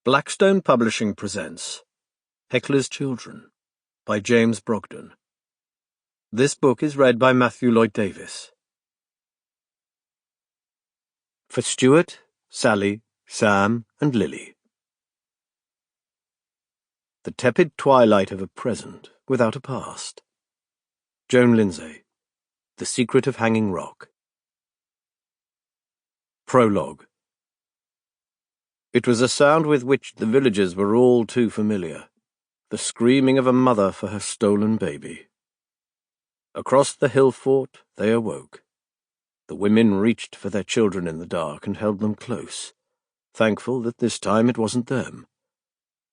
Blackstone Publishing presents Hekla's Children by James Brogden. This book is read by Matthew Lloyd Davies. For Stuart, Sally, Sam, and Lily. The tepid twilight of a present without a past. Joan Lindsay. The Secret of Hanging Rock. Prologue. It was a sound with which the villagers were all too familiar, the screaming of a mother for her stolen baby. Across the hill fort they awoke. The women reached for their children in the dark and held them close, thankful that this time it wasn't them,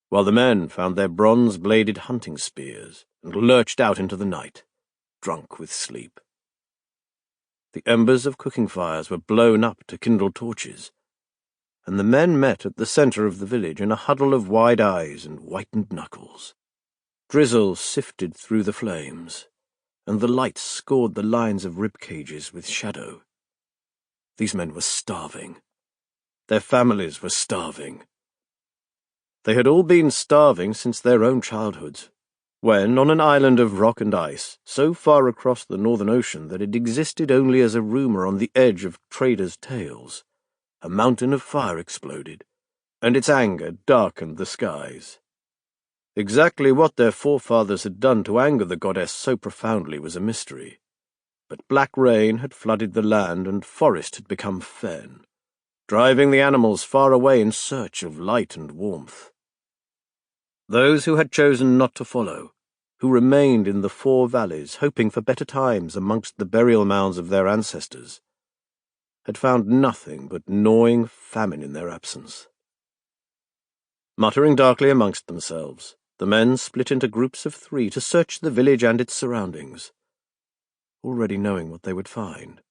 while the men found their bronze-bladed hunting spears and lurched out into the night, drunk with sleep. The embers of cooking fires were blown up to kindle torches, and the men met at the centre of the village in a huddle of wide eyes and whitened knuckles. Drizzle sifted through the flames, and the light scored the lines of rib cages with shadow. These men were starving. Their families were starving. They had all been starving since their own childhoods, when, on an island of rock and ice, so far across the Northern Ocean that it existed only as a rumour on the edge of traders' tales, a mountain of fire exploded, and its anger darkened the skies. Exactly what their forefathers had done to anger the goddess so profoundly was a mystery, but black rain had flooded the land and forest had become fen, driving the animals far away in search of light and warmth. Those who had chosen not to follow, who remained in the four valleys hoping for better times amongst the burial mounds of their ancestors, had found nothing but gnawing famine in their absence. Muttering darkly amongst themselves, the men split into groups of 3 to search the village and its surroundings, already knowing what they would find.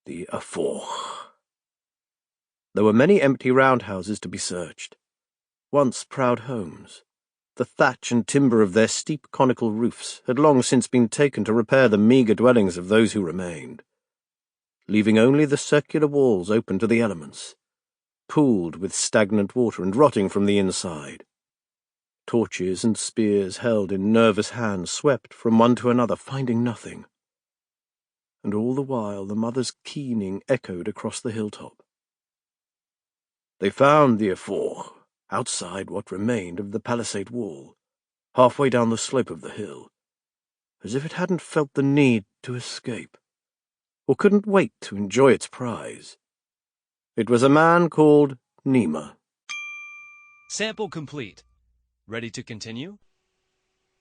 The Afore. There were many empty roundhouses to be searched, once proud homes. The thatch and timber of their steep conical roofs had long since been taken to repair the meagre dwellings of those who remained, leaving only the circular walls open to the elements, pooled with stagnant water and rotting from the inside. Torches and spears held in nervous hands swept from one to another, finding nothing. And all the while the mother's keening echoed across the hilltop. They found the Afore outside what remained of the palisade wall, halfway down the slope of the hill, as if it hadn't felt the need to escape, or couldn't wait to enjoy its prize. It was a man called Nima. Sample complete. Ready to continue?